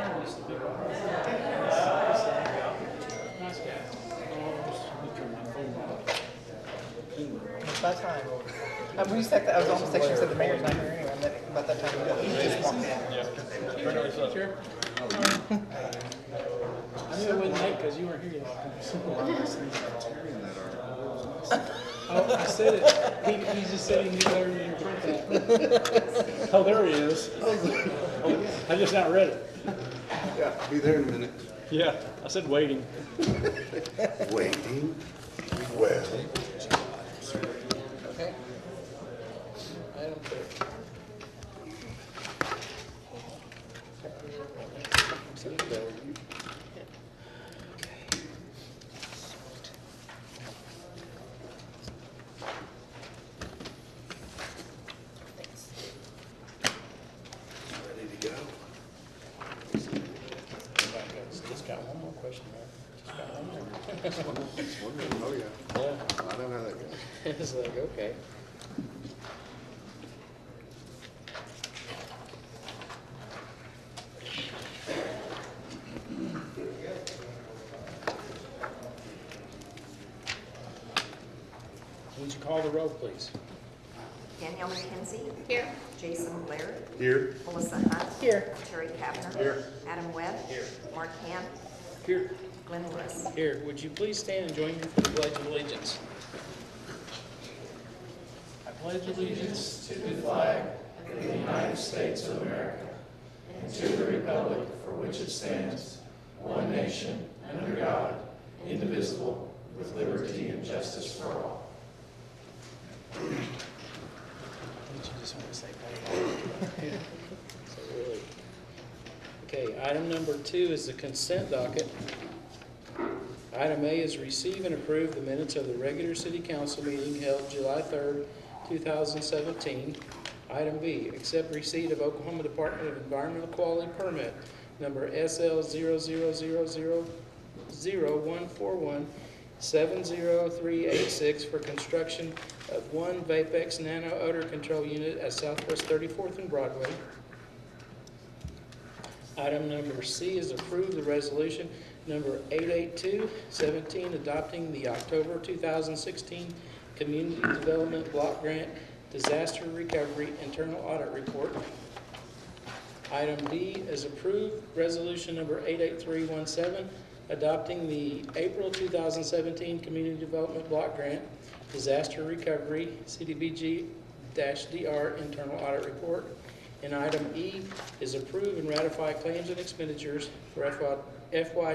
Byron used to be. Nice guy. It's that time. We used to, I was almost texting to the mayor's not here anyway, but about that time. He just walked in. Sure. I knew it wasn't late because you weren't here yet. Oh, I said it. He just said he knew better than to print that. Oh, there he is. I just not read it. Yeah, be there in a minute. Yeah, I said waiting. Waiting. Well. Okay. Item 3. Ready to go. Just got one more question there. Just got one more. Oh, yeah. Yeah. I know how that goes. It's like, okay. Would you call the roll, please? Danielle McKenzie. Here. Jason Blair. Here. Melissa Hunt. Here. Terry Kavner. Here. Adam Webb. Here. Mark Ham. Here. Glenn Lewis. Here, would you please stand and join me for the Pledge of Allegiance? I pledge allegiance to the flag of the United States of America and to the republic for which it stands, one nation, under God, indivisible, with liberty and justice for all. Didn't you just want to say that? So really. Okay, item number 2 is the consent docket. Item A is receive and approve the minutes of the regular city council meeting held July 3rd, 2017. Item B, accept receipt of Oklahoma Department of Environmental Quality Permit number SL 0000141-70386 for construction of one Vapex Nano Odor Control Unit at Southwest 34th and Broadway. Item number C is approve the resolution number 882-17 adopting the October 2016 Community Development Block Grant Disaster Recovery Internal Audit Report. Item D is approve resolution number 88317 adopting the April 2017 Community Development Block Grant Disaster Recovery CDBG-DR Internal Audit Report. And item E is approve and ratify claims and expenditures for FY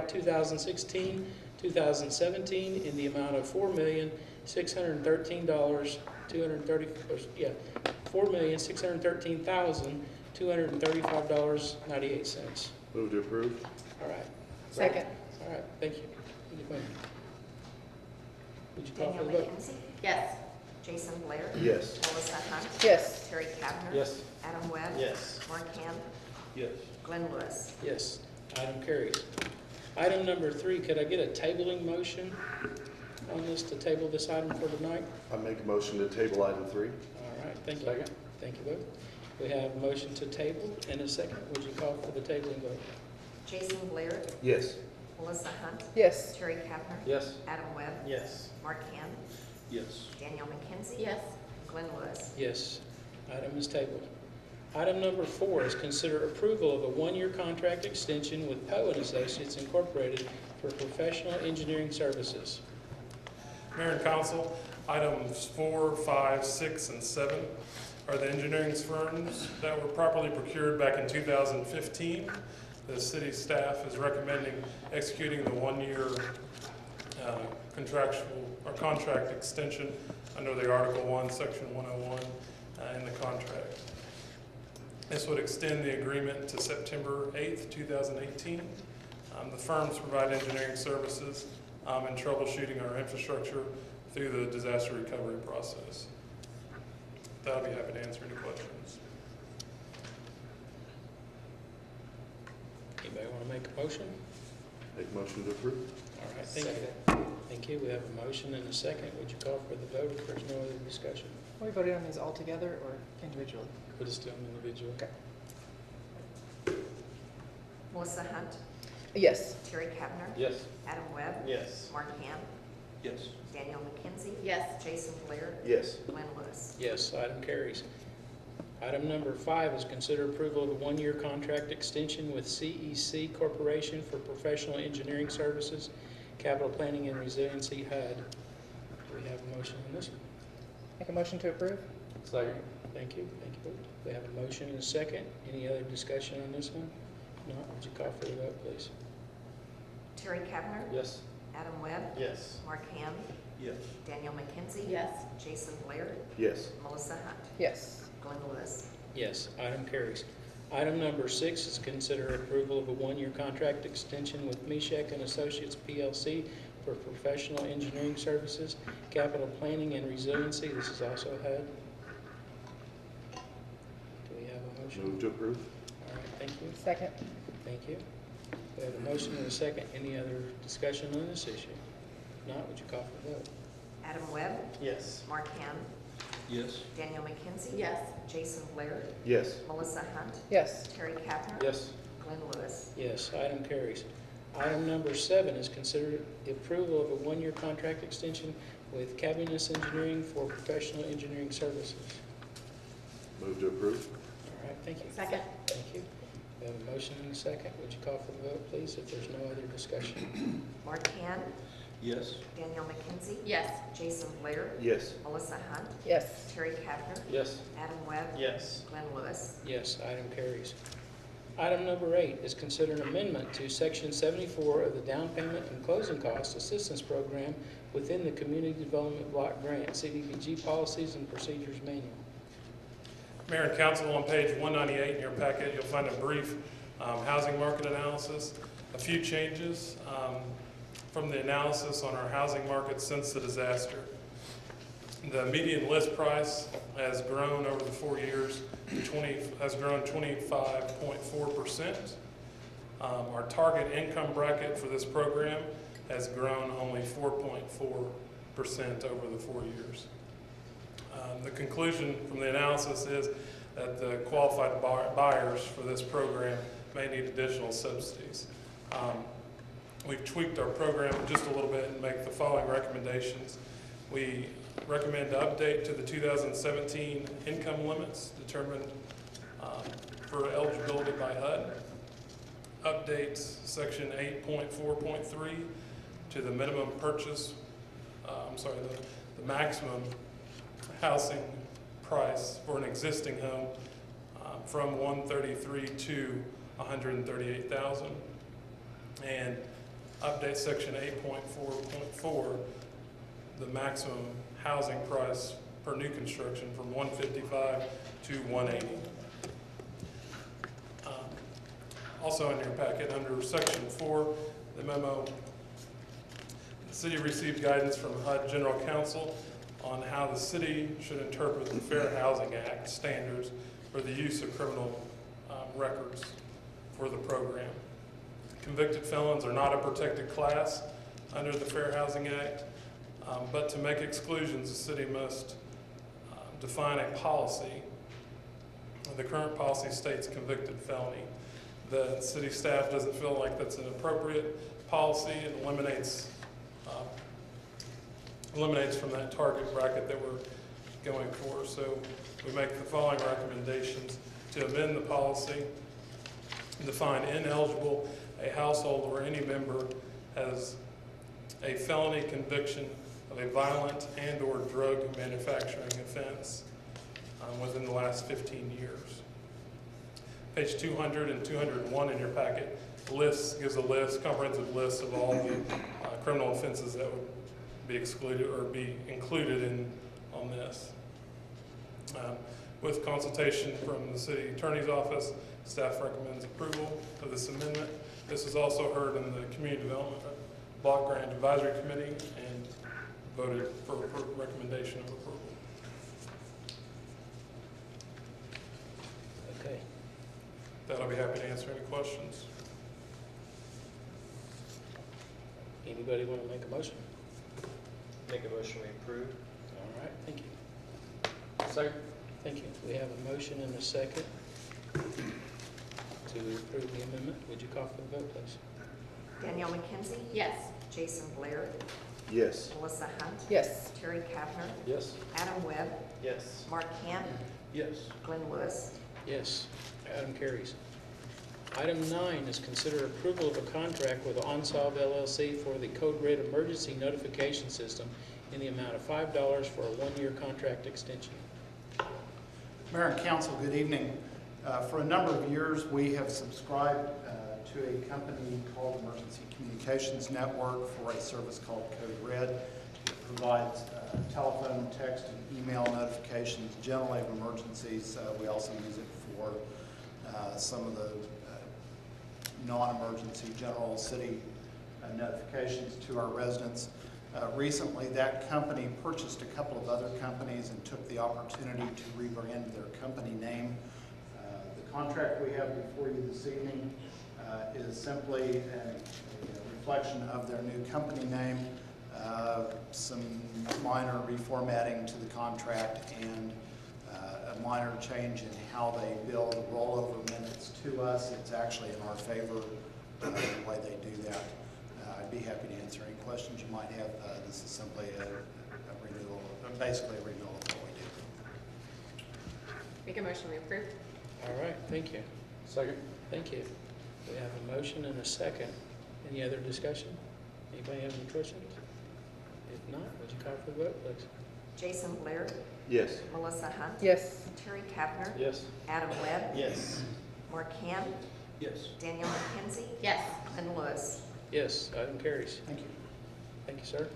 2016-2017 in the amount of $4,613,235.98. Move to approve. All right. Second. All right. Thank you. Would you call for Danielle the vote? McKenzie. Yes. Jason Blair. Yes. Melissa Hunt. Yes. Terry Kavner. Yes. Adam Webb. Yes. Mark Ham. Yes. Glenn Lewis. Yes. Item carries. Item number 3, could I get a tabling motion on this to table this item for tonight? I make a motion to table item 3. All right, thank you. Thank you both. We have a motion to table and a second. Would you call for the tabling vote? Jason Blair. Yes. Melissa Hunt. Yes. Terry Kavner. Yes. Adam Webb. Yes. Mark Ham. Yes. Danielle McKenzie. Yes. Glenn Lewis. Yes. Item is tabled. Item number 4 is consider approval of a 1-year contract extension with Poe & Associates Incorporated for professional engineering services. Mayor and Council, items 4, 5, 6, and 7 are the engineering firms that were properly procured back in 2015. The city staff is recommending executing the 1-year contractual or contract extension under the Article 1, Section 101 in the contract. This would extend the agreement to September 8th, 2018. The firms provide engineering services and troubleshooting our infrastructure through the disaster recovery process. I'll be happy to answer any questions. Anybody want to make a motion? Make a motion to approve. All right, thank you. Thank you. We have a motion and a second. Would you call for the vote if there's no other discussion? Are we voting on these all together or individually? We'll just do them individually. Okay. Melissa Hunt, Yes. Terry Kavner, Yes. Adam Webb, Yes. Mark Ham, Yes. Daniel McKenzie, Yes. Jason Blair, Yes. Glenn Lewis. Yes, item carries. Item number 5 is consider approval of a one-year contract extension with CEC Corporation for professional engineering services, capital planning and resiliency HUD. Do we have a motion on this one? Make a motion to approve? Second. Thank you. We have a motion and a second. Any other discussion on this one? If not, would you call for the vote, please? Terry Kavner, Yes. Adam Webb, Yes. Mark Ham, Yes. Daniel McKenzie, Yes. Jason Blair, Yes. Melissa Hunt, Yes. Glenn Lewis. Yes, item carries. Item number 6 is consider approval of a one-year contract extension with Meshach and Associates PLC for professional engineering services, capital planning and resiliency. This is also HUD. Do we have a motion? Move to approve. All right, thank you. Second? Thank you. We have a motion and a second. Any other discussion on this issue? If not, would you call for the vote? Adam Webb, Yes. Mark Ham, Yes. Daniel McKenzie, Yes. Jason Blair, Yes. Melissa Hunt, Yes. Terry Kavner, Yes. Glenn Lewis. Yes, item carries. Item number 7 is consider the approval of a one-year contract extension with Cabinus Engineering for professional engineering services. Move to approve. All right, thank you. Second. Thank you. We have a motion and a second. Would you call for the vote, please, if there's no other discussion? Mark Ham, Yes. Daniel McKenzie, Yes. Jason Blair, Yes. Melissa Hunt, Yes. Terry Kavner, Yes. Adam Webb, Yes. Glenn Lewis. Yes, item carries. Item number 8 is consider an amendment to Section 74 of the Down Payment and Closing Cost Assistance Program within the Community Development Block Grant, CDBG Policies and Procedures Manual. Mayor and council, on page 198 in your packet, you'll find a brief housing market analysis. A few changes from the analysis on our housing market since the disaster. The median list price has grown over the 4 years, has grown 25.4%. Our target income bracket for this program has grown only 4.4% over the 4 years. The conclusion from the analysis is that the qualified buyers for this program may need additional subsidies. We've tweaked our program just a little bit and make the following recommendations. We recommend update to the 2017 income limits determined for eligibility by HUD. Update section 8.4.3 to the minimum purchase, the maximum housing price for an existing home from $133,000 to $138,000, and update section 8.4.4, the maximum housing price per new construction from $155,000 to $180,000. Also in your packet, under section 4, the memo, the city received guidance from HUD General Counsel on how the city should interpret the Fair Housing Act standards for the use of criminal records for the program. Convicted felons are not a protected class under the Fair Housing Act, but to make exclusions, the city must define a policy. The current policy states convicted felony. The city staff doesn't feel like that's an appropriate policy. It eliminates from that target bracket that we're going for. So we make the following recommendations: to amend the policy, define ineligible a household where any member has a felony conviction of a violent and/or drug manufacturing offense within the last 15 years. Page 200 and 201 in your packet gives a comprehensive list of all the criminal offenses that would be excluded or be included on this. With consultation from the city attorney's office, staff recommends approval of this amendment. This is also heard in the Community Development Block Grant Advisory Committee and voted for recommendation of approval. Okay. That I'll be happy to answer any questions. Anybody want to make a motion? Make a motion we approve. All right, thank you. Second. Thank you. We have a motion and a second. to approve the amendment. Would you call for the vote, please? Danielle McKenzie? Yes. Jason Blair? Yes. Melissa Hunt? Yes. Terry Kavner? Yes. Adam Webb? Yes. Mark Ham? Yes. Glenn Lewis? Yes, item carries. Item 9 is consider approval of a contract with OnSolve LLC for the Code Red Emergency Notification System in the amount of $5 for a one-year contract extension. Mayor and council, good evening. For a number of years, we have subscribed to a company called Emergency Communications Network for a service called Code Red. It provides telephone, text, and email notifications, generally of emergencies. We also use it for some of the non-emergency general city notifications to our residents. Recently, that company purchased a couple of other companies and took the opportunity to rebrand their company name. The contract we have before you this evening is simply a reflection of their new company name, some minor reformatting to the contract, and a minor change in how they bill the rollover minutes to us. It's actually in our favor the way they do that. I'd be happy to answer any questions you might have. This is simply a renewal, basically a renewal of what we do. Make a motion, we approve. All right, thank you. Second. Thank you. We have a motion and a second. Any other discussion? Anybody have any questions? If not, would you call for the vote, please? Jason Blair? Yes. Melissa Hunt? Yes. Terry Kavner? Yes. Adam Webb? Yes. Mark Ham? Yes. Danielle McKenzie? Yes. Glenn Lewis? Yes, item carries. Thank you. Thank you, sir.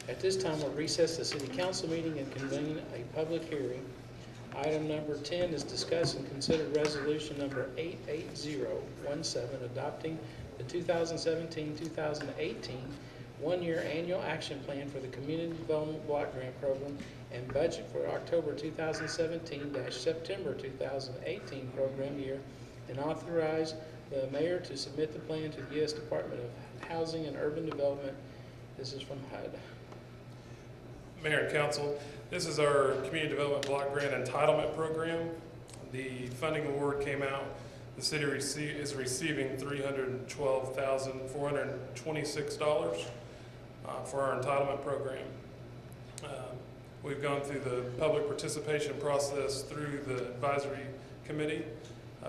At this time, we'll recess the city council meeting and convene a public hearing. Item number 10 is discuss and consider resolution number 88017, adopting the 2017-2018 one-year annual action plan for the Community Development Block Grant Program and budget for October 2017-September 2018 program year, and authorize the mayor to submit the plan to the U.S. Department of Housing and Urban Development. This is from HUD. Mayor and council, this is our Community Development Block Grant Entitlement Program. The funding award came out. The city is receiving $312,426 for our entitlement program. We've gone through the public participation process through the advisory committee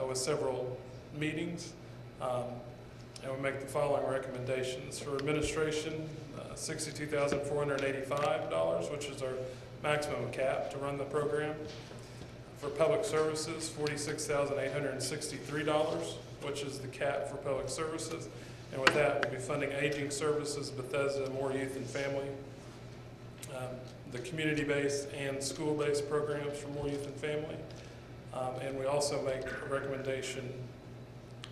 with several meetings, and we make the following recommendations. For administration, $62,485, which is our maximum cap to run the program. For public services, $46,863, which is the cap for public services. And with that, we'll be funding aging services, Bethesda, More Youth and Family, the community-based and school-based programs for More Youth and Family. And we also make a recommendation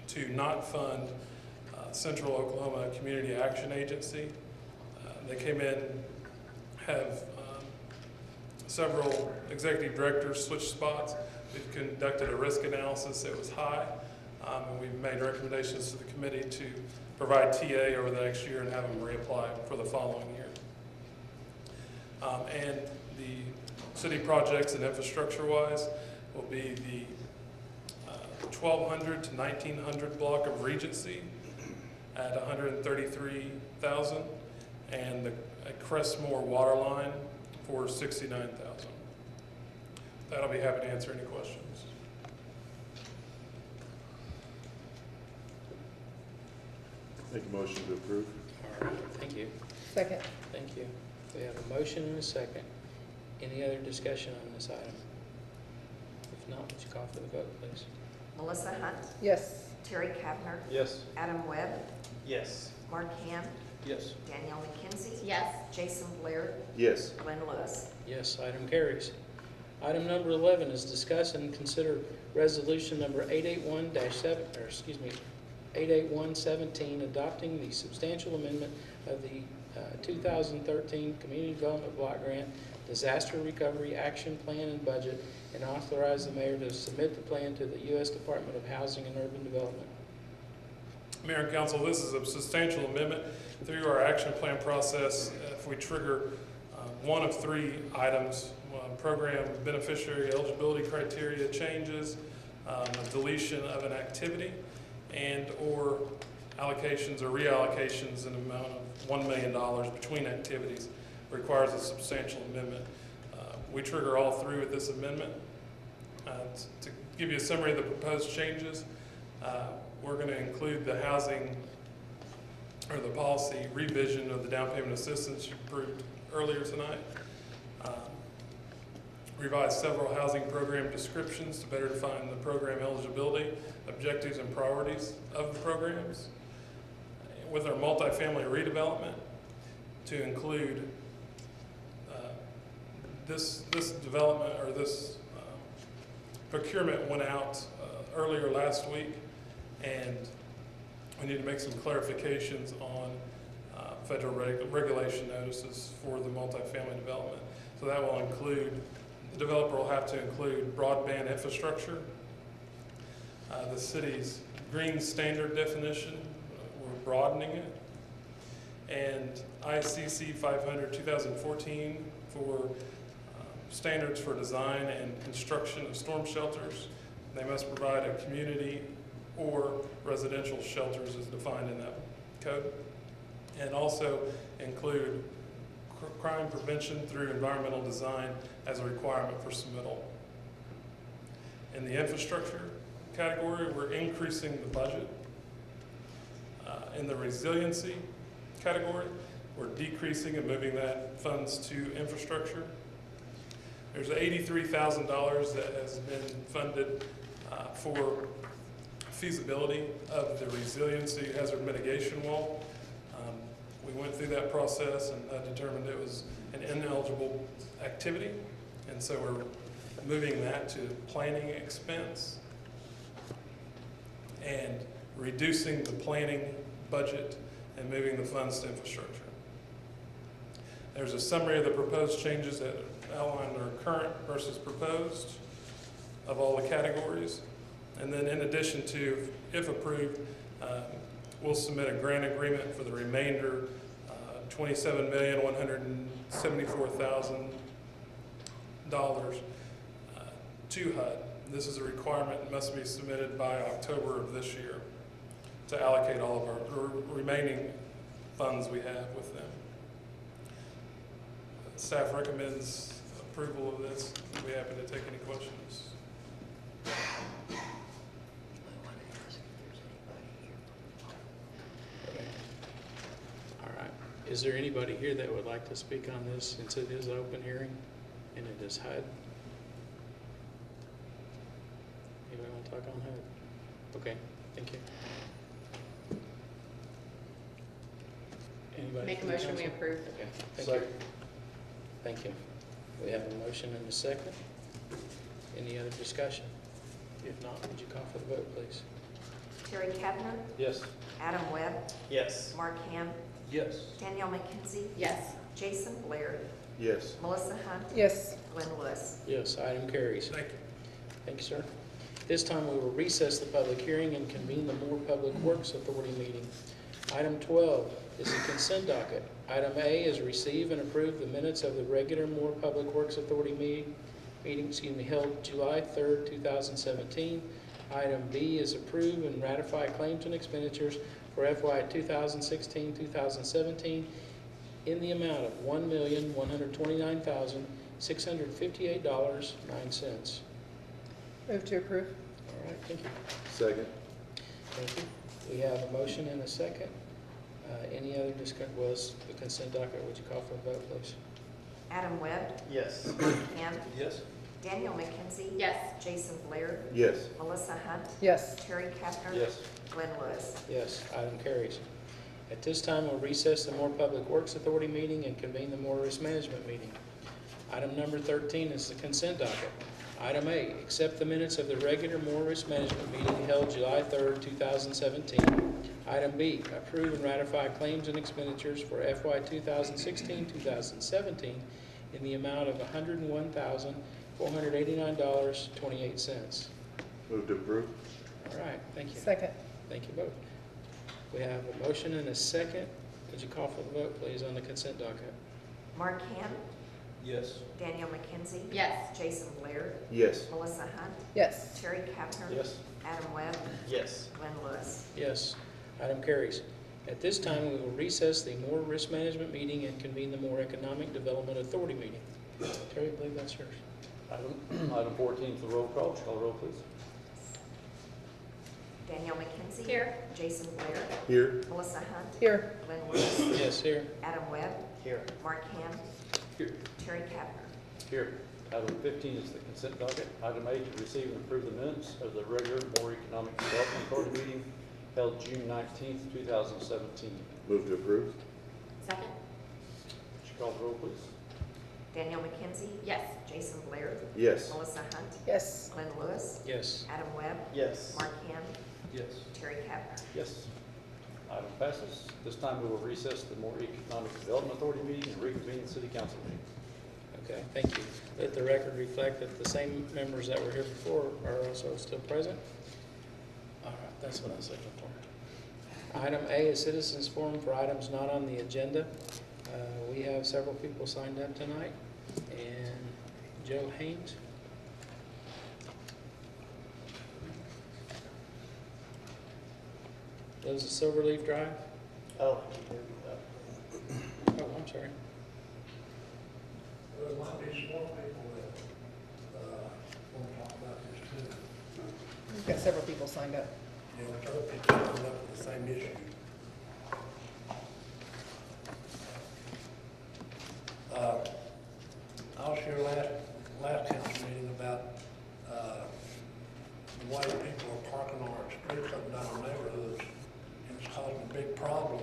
to not fund Central Oklahoma Community Action Agency. They came in, have several executive directors switch spots. We've conducted a risk analysis that was high, and we've made recommendations to the committee to provide TA over the next year and have them reapply for the following year. And the city projects and infrastructure-wise will be the 1,200 to 1,900 block of Regency at $133,000, and the Crestmore water line for $69,000. That'll be happy to answer any questions. Make a motion to approve. All right, thank you. Second. Thank you. We have a motion and a second. Any other discussion on this item? If not, would you call for the vote, please? Melissa Hunt? Yes. Terry Kavner? Yes. Adam Webb? Yes. Mark Ham? Yes. Danielle McKenzie? Yes. Jason Blair? Yes. Glenn Lewis? Yes, item carries. Item number 11 is discuss and consider resolution number 88117, adopting the substantial amendment of the 2013 Community Development Block Grant Disaster Recovery Action Plan and Budget, and authorize the mayor to submit the plan to the U.S. Department of Housing and Urban Development. Mayor and council, this is a substantial amendment through our action plan process. If we trigger one of three items, program beneficiary eligibility criteria changes, a deletion of an activity, and/or allocations or reallocations in an amount of $1 million between activities requires a substantial amendment. We trigger all three with this amendment. To give you a summary of the proposed changes, we're going to include the housing or the policy revision of the down payment assistance you approved earlier tonight. Revise several housing program descriptions to better define the program eligibility, objectives, and priorities of the programs. With our multifamily redevelopment, to include this development or this procurement went out earlier last week, and we need to make some clarifications on federal regulation notices for the multifamily development. So that will include, the developer will have to include broadband infrastructure, the city's green standard definition, we're broadening it, and ICC 500-2014 for standards for design and construction of storm shelters. They must provide a community or residential shelters as defined in that code, and also include crime prevention through environmental design as a requirement for submittal. In the infrastructure category, we're increasing the budget. In the resiliency category, we're decreasing and moving that funds to infrastructure. There's $83,000 that has been funded for feasibility of the resiliency hazard mitigation wall. We went through that process and determined it was an ineligible activity, and so we're moving that to planning expense and reducing the planning budget and moving the funds to infrastructure. There's a summary of the proposed changes that outline our current versus proposed of all the categories. And then in addition to, if approved, we'll submit a grant agreement for the remainder, $27,174,000 to HUD. This is a requirement and must be submitted by October of this year to allocate all of our remaining funds we have with them. Staff recommends approval of this. I'd be happy to take any questions. All right. Is there anybody here that would like to speak on this since it is an open hearing and it is HUD? Anybody want to talk on HUD? Okay, thank you. Anybody? Make a from the motion, we council? approve. Okay, thank you. Thank you. We have a motion and a second. Any other discussion? If not, would you call for the vote, please? Terry Kavner, Yes. Adam Webb, Yes. Mark Ham, Yes. Danielle McKenzie, Yes. Jason Blair, Yes. Melissa Hunt, Yes. Glenn Lewis. Yes, item carries. Thank you. Thank you, sir. This time we will recess the public hearing and convene the Moore Public Works Authority meeting. Item 12 is the consent docket. Item A is receive and approve the minutes of the regular Moore Public Works Authority meeting held July 3rd, 2017. Item B is approve and ratify claims and expenditures for FY 2016-2017 in the amount of $1,129,658.09. Move to approve. All right, thank you. Second. Thank you. We have a motion and a second. Any other discussion? Was the consent docket? Would you call for a vote, please? Adam Webb, Yes. Mark Ham, Yes. Danielle McKenzie, Yes. Jason Blair, Yes. Melissa Hunt, Yes. Terry Kavner, Yes. Glenn Lewis. Yes, item carries. At this time, we'll recess the Moore Public Works Authority meeting and convene the Moore Risk Management meeting. Item number 13 is the consent docket. Item A, accept the minutes of the regular Moore Risk Management meeting held July 3rd, 2017. Item B, approve and ratify claims and expenditures for FY 2016-2017 in the amount of $101,489.28. Move to approve. All right, thank you. Second. Thank you both. We have a motion and a second. Would you call for the vote, please, on the consent docket? Mark Ham, Yes. Danielle McKenzie. Yes. Jason Blair. Yes. Melissa Hunt. Yes. Terry Kavner. Yes. Adam Webb. Yes. Glenn Lewis. Yes. Item carries. At this time, we will recess the Moore Risk Management meeting and convene the Moore Economic Development Authority meeting. Terry, I believe that's yours. Item 14 is the roll call. Would you call the roll, please? Danielle McKenzie. Here. Jason Blair. Here. Melissa Hunt. Here. Glenn Lewis. Yes, here. Adam Webb. Here. Mark Ham. Here. Terry Kavner. Here. Item 15 is the consent docket. Item 8, to receive and approve the minutes of the regular Moore Economic Development Authority meeting held June 19th, 2017. Move to approve. Second? Would you call the roll, please? Danielle McKenzie. Yes. Jason Blair. Yes. Melissa Hunt. Yes. Glenn Lewis. Yes. Adam Webb. Yes. Mark Ham. Yes. Terry Kavner. Yes. Item passes. This time we will recess the Moore Economic Development Authority meeting and reconvene the City Council meeting. Okay, thank you. Let the record reflect that the same members that were here before are also still present. All right, that's what I was looking for. Item A is citizens forum for items not on the agenda. We have several people signed up tonight, and Joe Haynes. Lives at Silverleaf Drive. Oh. Oh, I'm sorry. There might be some more people that want to talk about this too. We've got several people signed up. You know, other people coming up with the same issue. I was here last council meeting about the way people are parking on our streets up and down our neighborhoods, and it's causing a big problem.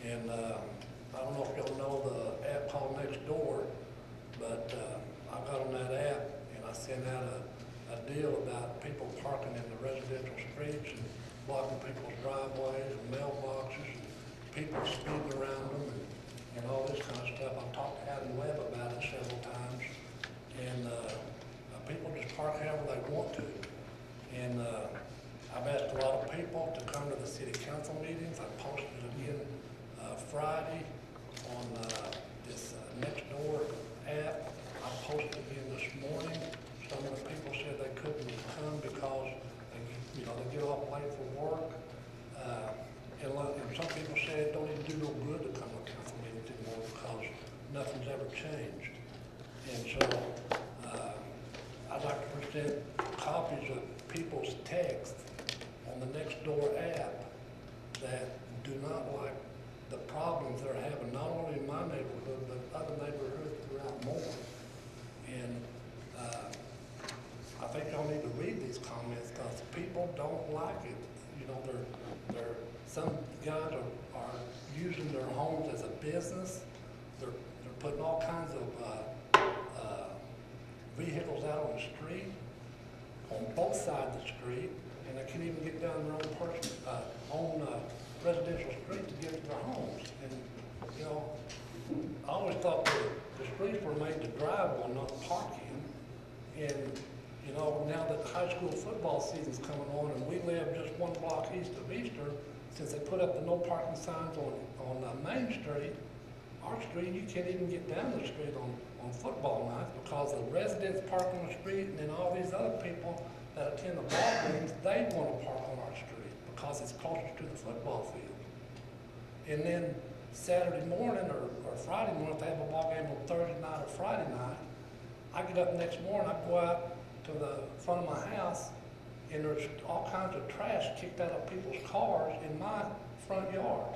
And I don't know if y'all know the app called Nextdoor, but I got on that app and I sent out a deal about people parking in the residential streets and blocking people's driveways and mailboxes, and people speeding around them and all this kind of stuff. I've talked to Adam Webb about it several times, and people just park however they want to. And I've asked a lot of people to come to the city council meetings. I posted again Friday on this Nextdoor app. I posted again this morning. Some of the people said they couldn't come because they get off late for work. And some people said it don't even do no good to come to council meetings anymore because nothing's ever changed. And so I'd like to present copies of people's text on the Nextdoor app that do not like the problems they're having, not only in my neighborhood, but other neighborhoods throughout Moore. And I think y'all need to read these comments because people don't like it. You know, some guys are using their homes as a business. They're putting all kinds of vehicles out on the street, on both sides of the street, and they can't even get down their own residential street to get to their homes. And, you know, I always thought that the streets were made to drive on, not park in. And, you know, now that high school football season's coming on and we live just one block east of Easter, since they put up the no parking signs on Main Street, our street, you can't even get down the street on football nights because the residents park on the street, and then all these other people that attend the ball games, they want to park on our street because it's closer to the football field. And then Saturday morning or Friday morning, if they have a ball game on Thursday night or Friday night, I get up the next morning, I go out to the front of my house, and there's all kinds of trash kicked out of people's cars in my front yard.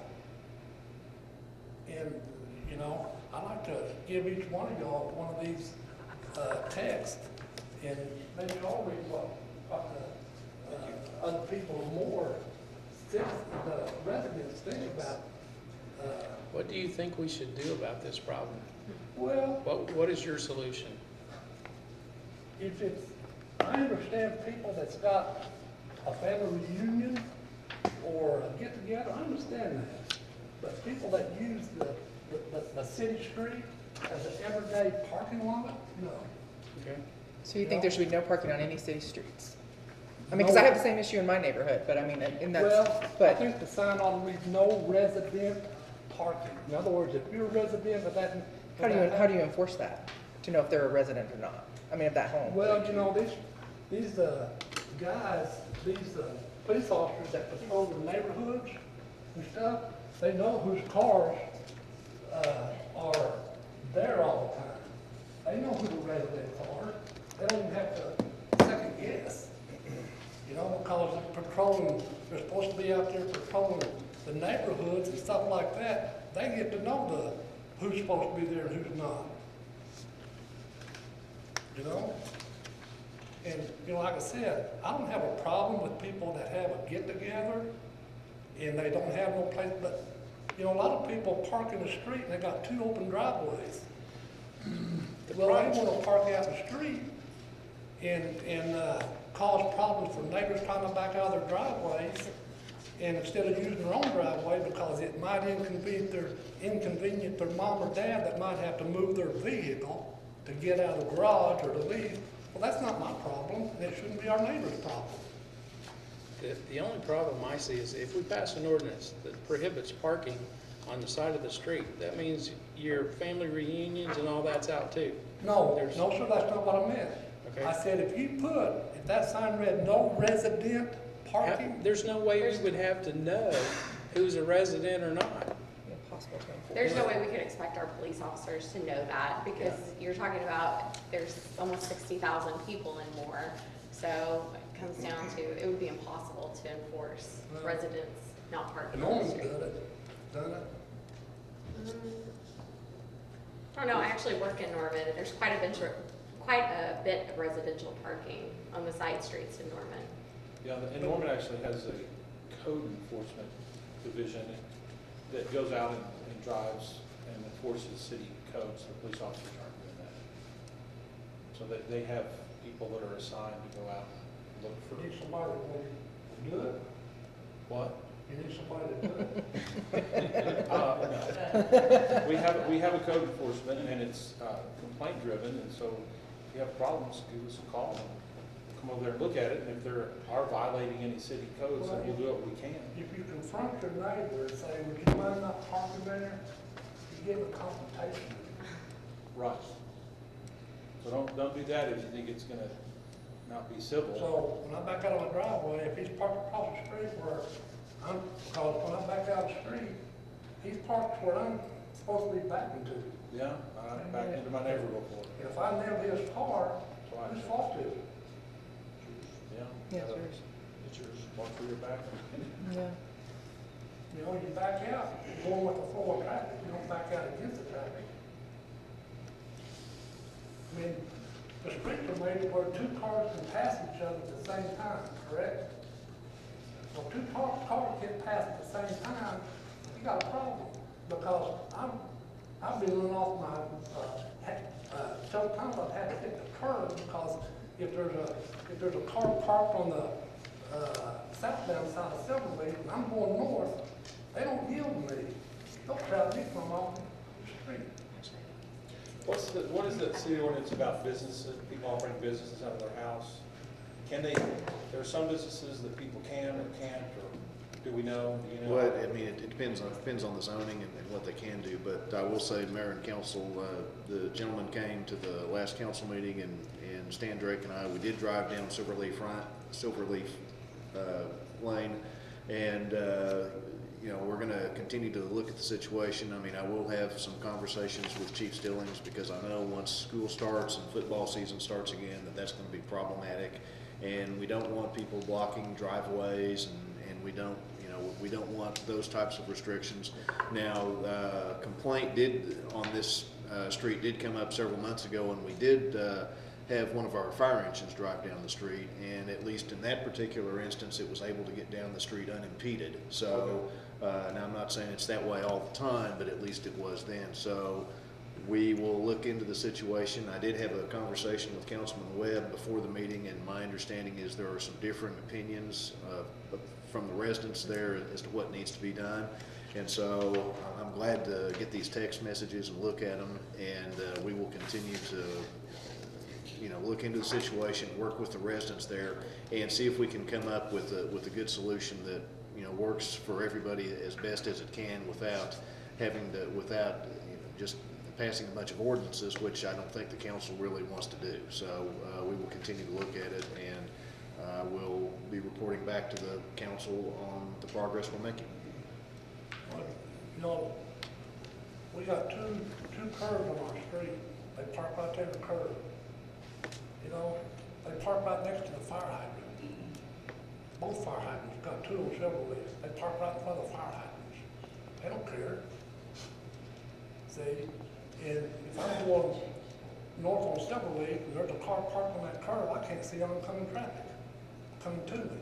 And, you know, I'd like to give each one of y'all one of these texts, and maybe y'all read what the other people more, the residents think about. What do you think we should do about this problem? Well, What is your solution? if it's, I understand people that's got a family reunion or a get-together, I understand that. But people that use the city street as an everyday parking lot, no. Okay. So you think there should be no parking on any city streets? I mean, because I have the same issue in my neighborhood, but I mean, and that's, Well, I but, think the sign ought to read no resident parking. In other words, if you're a resident of that How do you enforce that, to know if they're a resident or not? I mean, of that home? Well, you know, these guys, these police officers that patrol the neighborhoods and stuff, they know whose cars are there all the time. They know who the residents are. They don't even have to second guess. You know, because they're patrolling, they're supposed to be out there patrolling the neighborhoods and stuff like that. They get to know who's supposed to be there and who's not. You know? And, you know, like I said, I don't have a problem with people that have a get-together and they don't have no place, but, you know, a lot of people park in the street and they got 2 open driveways. Well, they want to park out in the street and cause problems for neighbors trying to back out of their driveways, and instead of using their own driveway because it might inconvenience their mom or dad that might have to move their vehicle to get out of the garage or to leave. Well, that's not my problem, and it shouldn't be our neighbor's problem. The only problem I see is if we pass an ordinance that prohibits parking on the side of the street, that means your family reunions and all that's out too. No, no, sir, that's not what I meant. Okay. I said if that sign read no resident parking, There's no way we would have to know who's a resident or not. Impossible to enforce. There's no way we could expect our police officers to know that, because you're talking about, there's almost 60,000 people and more. So it comes down to, it would be impossible to enforce No. residents not parking and on the Norman's street. done it. I don't know, I actually work in Norman, and there's quite a bit of residential parking on the side streets in Norman. Yeah, and Norman actually has a code enforcement division that goes out and drives and enforces city codes. The police officers aren't doing that. So that they have people that are assigned to go out and look for. You need somebody to do it. What? You need somebody to do it. No. We have a code enforcement, and it's complaint driven, and so if you have problems, give us a call. We'll come over there and look at it, and if they are violating any city codes, then we'll do what we can. If you confront your neighbor and say, would you mind not parking there, you give a confrontation. Right. So don't do that if you think it's gonna not be civil. So when I back out of my driveway, if he's parked across the street because when I back out of the street, he's parked where I'm supposed to be backing to. Yeah, I backed into my neighbor before. And if I nail his car, whose fault is it? Yeah. Yeah, it's yours. It's yours. Walk through your back. Yeah. You know, you back out, you're going with the flow of traffic, you don't back out against the traffic. I mean, the streets are made where 2 cars can pass each other at the same time, correct? So 2 cars get passed at the same time, you got a problem. Because I've been running off my, several times I've had to hit the curb because if there's a car parked on the southbound side of Silverleaf and I'm going north, they don't yield to me. They'll crowd me from off the street. What is the city ordinance about businesses, people operating businesses out of their house? Can they, there are some businesses that people can or can't, or do we know? Do you know? Well, I mean, it depends on the zoning and what they can do, but I will say, Mayor and Council, the gentleman came to the last council meeting, and Stan Drake and I, we did drive down Silverleaf Lane, and you know, we're going to continue to look at the situation. I mean, I will have some conversations with Chief Stillings, because I know once school starts and football season starts again, that's going to be problematic, and we don't want people blocking driveways, and we don't, you know, we don't want those types of restrictions. Now, complaint on this street did come up several months ago, and we did have one of our fire engines drive down the street, and at least in that particular instance, it was able to get down the street unimpeded. So, now I'm not saying it's that way all the time, but at least it was then. So we will look into the situation. I did have a conversation with Councilman Webb before the meeting, and my understanding is there are some different opinions from the residents there as to what needs to be done. And so I'm glad to get these text messages and look at them, and we will continue to, you know, look into the situation, work with the residents there, and see if we can come up with a good solution that, you know, works for everybody as best as it can without having to, you know, just passing a bunch of ordinances, which I don't think the council really wants to do. So we will continue to look at it, and we'll be reporting back to the council on the progress we're making. You know, we got two curves on our street. They park right there at the curb. You know, they park right next to the fire hydrant. Both fire hydrants, got two on Chevrolet. They park right in front of the fire hydrants. They don't care. See, and if I'm going north on Chevrolet, and there's a car parked on that curb, I can't see oncoming traffic coming to me.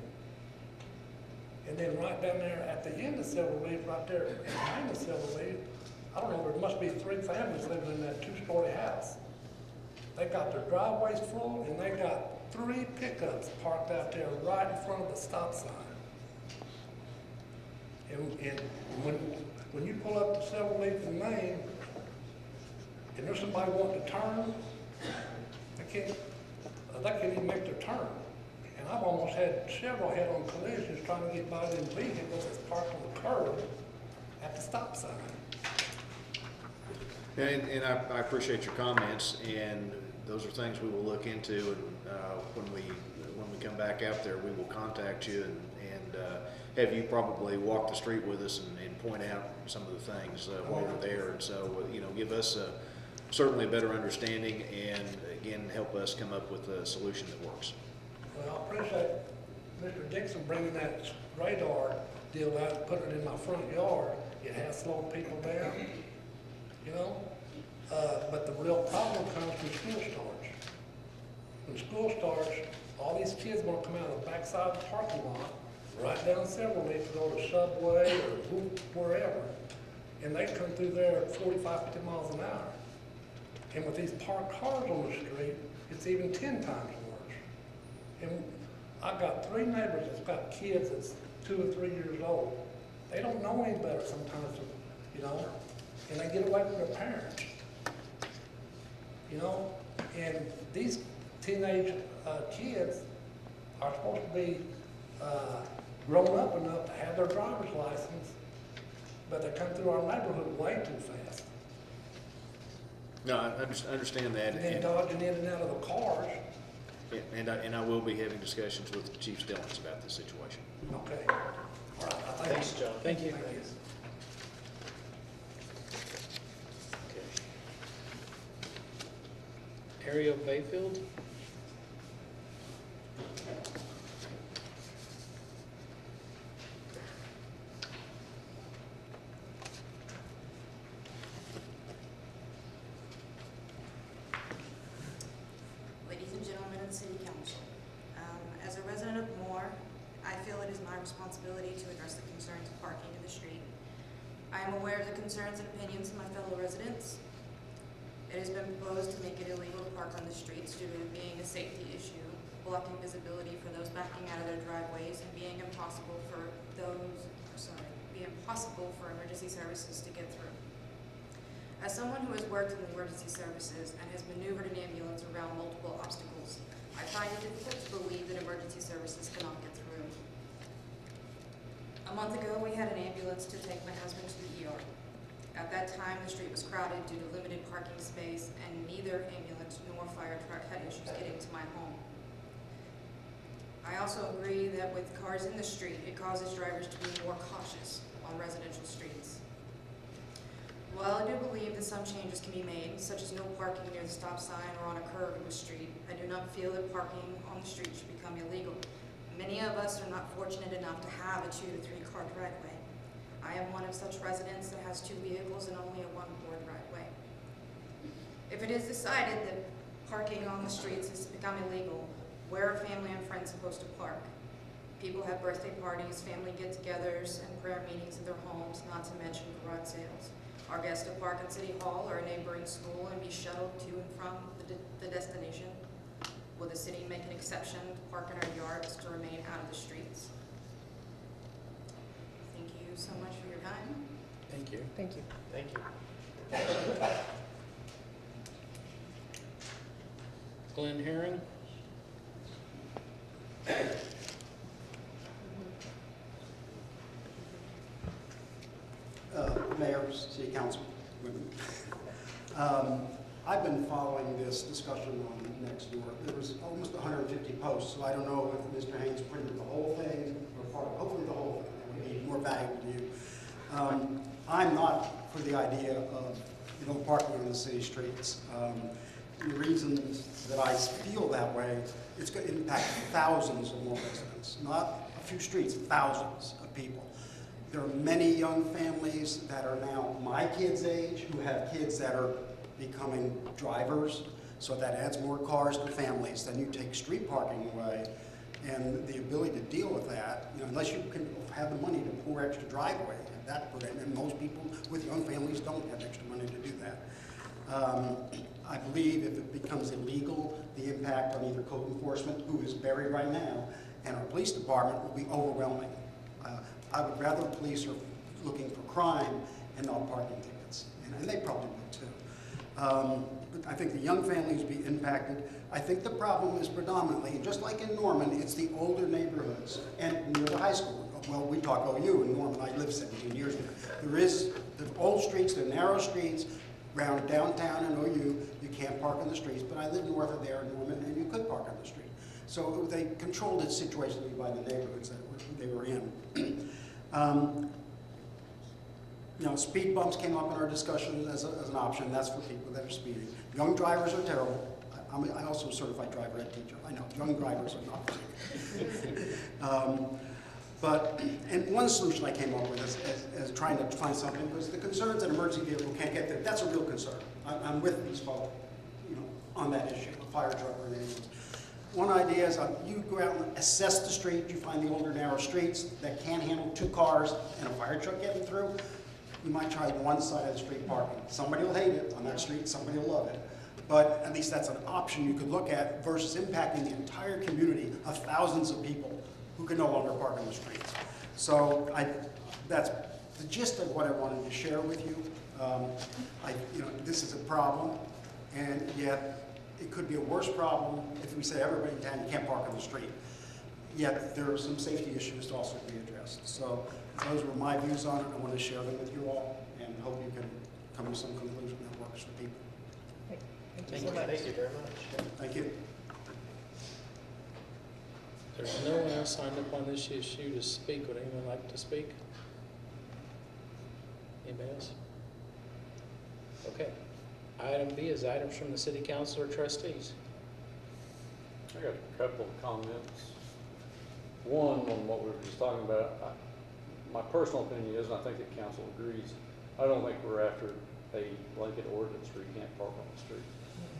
And then right down there at the end of Chevrolet, right there behind the Chevrolet, I don't know, there must be 3 families living in that 2-story house. They got their driveways full, and they got 3 pickups parked out there right in front of the stop sign. And when you pull up to Chevrolet from Main, and there's somebody wanting to turn, they can't even make their turn. And I've almost had several head-on collisions trying to get by them vehicles that's parked on the curb at the stop sign. And I appreciate your comments, and those are things we will look into, and when we come back out there, we will contact you and have you probably walk the street with us and point out some of the things while we're there. And so, give us certainly a better understanding, and again, help us come up with a solution that works. Well, I appreciate Mr. Dixon bringing that radar deal out and putting it in my front yard. It has slowed people down, you know? But the real problem comes when school starts. When school starts, all these kids want to come out of the backside of the parking lot, right down Chevrolet to go to Subway or wherever, and they come through there at 45, 50 miles an hour. And with these parked cars on the street, it's even 10 times worse. And I've got 3 neighbors that's got kids that's 2 or 3 years old. They don't know any better sometimes, you know, and they get away from their parents. You know, and these teenage kids are supposed to be grown up enough to have their driver's license, but they come through our neighborhood way too fast. No, I understand that. And then dodging in and out of the cars. And I will be having discussions with Chief Stillings about this situation. Okay. All right. Thanks, John. Thank you. Ariel Bayfield. Ladies and gentlemen of the City Council, as a resident of Moore, I feel it is my responsibility to address the concerns of parking in the street. I am aware of the concerns and opinions of my fellow residents. It has been proposed to make it illegal to park on the streets due to it being a safety issue, blocking visibility for those backing out of their driveways, and being impossible for emergency services to get through. As someone who has worked in emergency services and has maneuvered an ambulance around multiple obstacles, I find it difficult to believe that emergency services cannot get through. A month ago, we had an ambulance to take my husband to the ER. At that time, the street was crowded due to limited parking space, and neither ambulance nor fire truck had issues getting to my home. I also agree that with cars in the street, it causes drivers to be more cautious on residential streets. While I do believe that some changes can be made, such as no parking near the stop sign or on a curve in the street, I do not feel that parking on the street should become illegal. Many of us are not fortunate enough to have a 2 to 3 car driveway. I am one of such residents that has 2 vehicles and only a 1-car driveway. If it is decided that parking on the streets has become illegal, where are family and friends supposed to park? People have birthday parties, family get-togethers, and prayer meetings at their homes, not to mention garage sales. Are guests to park at City Hall or a neighboring school and be shuttled to and from the destination? Will the city make an exception to park in our yards to remain out of the streets? Thank you so much for your time. Thank you. Thank you. Thank you. Glenn Herring. Mayor, City Council, I've been following this discussion on Nextdoor. There was almost 150 posts, so I don't know if Mr. Haynes printed the whole thing or part of, hopefully the whole thing. That would be more valuable to you. I'm not for the idea of parking on the city streets. The reasons that I feel that way, it's going to impact thousands of more residents, not a few streets, thousands of people. There are many young families that are now my kids' age who have kids that are becoming drivers, so that adds more cars to families. Then you take street parking away, and the ability to deal with that, unless you can have the money to pour extra driveway, that put in, and most people with young families don't have extra money to do that. I believe if it becomes illegal, the impact on either code enforcement, who is buried right now, and our police department will be overwhelming. I would rather police are looking for crime and not parking tickets, and they probably would too. But I think the young families will be impacted. I think the problem is predominantly, just like in Norman, it's the older neighborhoods and near the high school. Well, we talk OU in Norman. I lived 17 years there. There is the old streets, the narrow streets around downtown and OU. You can't park on the streets, but I live north of there in Norman, and you could park on the street. So they controlled it situationally by the neighborhoods that they were in. Speed bumps came up in our discussion as an option. That's for people that are speeding. Young drivers are terrible. I also a certified driver ed teacher. I know, young drivers are not. And one solution I came up with is trying to find something, because the concerns that emergency vehicle can't get there, that's a real concern. I'm with these folks, on that issue, a fire truck or an ambulance. One idea is you go out and assess the street, you find the older narrow streets that can't handle 2 cars and a fire truck getting through. You might try one side of the street parking. Somebody will hate it on that street, somebody will love it. But at least that's an option you could look at versus impacting the entire community of thousands of people who can no longer park on the streets. So that's the gist of what I wanted to share with you. This is a problem, and yet it could be a worse problem if we say everybody in town, you can't park on the street. Yet there are some safety issues to also be addressed. So those were my views on it. I want to share them with you all, and hope you can come to some conclusion that works for people. Thank you so much. Thank you very much. Thank you. There's no one else signed up on this issue to speak. Would anyone like to speak? Anybody else? Okay. Item B is items from the city council or trustees. I got a couple of comments. One, on what we were just talking about, my personal opinion is, and I think that council agrees, I don't think we're after a blanket ordinance where you can't park on the street.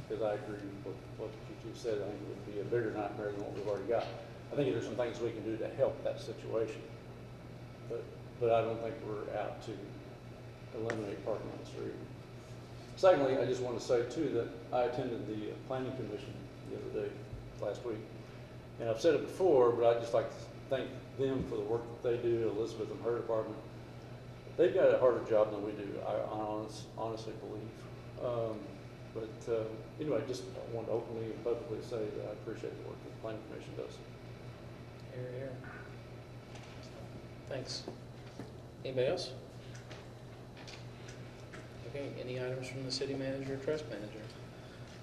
Because I agree with what you said. I think it would be a bigger nightmare than what we've already got. I think there's some things we can do to help that situation. But I don't think we're out to eliminate parking on the street. Secondly, I just want to say too that I attended the planning commission the other day, last week. And I've said it before, but I'd just like to thank them for the work that they do, Elizabeth and her department. They've got a harder job than we do, I honestly believe. Anyway, just want to openly and publicly say that I appreciate the work that the planning commission does. Here, here. Thanks. Anybody else? Okay, any items from the city manager or trust manager?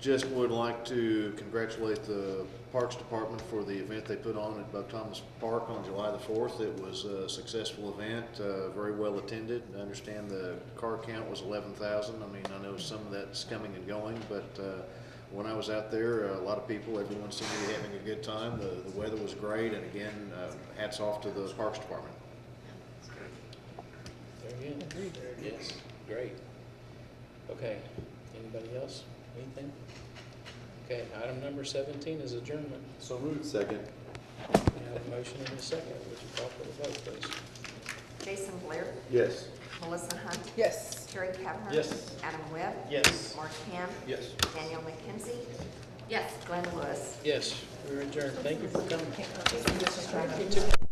Just would like to congratulate the Parks Department for the event they put on at Buck Thomas Park on July the 4th. It was a successful event, very well attended. I understand the car count was 11,000. I mean, I know some of that's coming and going, but when I was out there, a lot of people, everyone seemed to be having a good time. The weather was great, and again, hats off to the Parks Department. Very good. Yes, great. Okay, anybody else? Anything? Okay, item number 17 is adjournment. So moved. Second. We have a motion and a second. Would you call for the vote, please? Jason Blair, Yes. Melissa Hunt, Yes. Terry Kavner. Yes. Adam Webb. Yes. Mark Ham. Yes. Danielle McKenzie. Yes. Glenn Lewis. Yes, we're adjourned. Thank you for coming. This is trying to.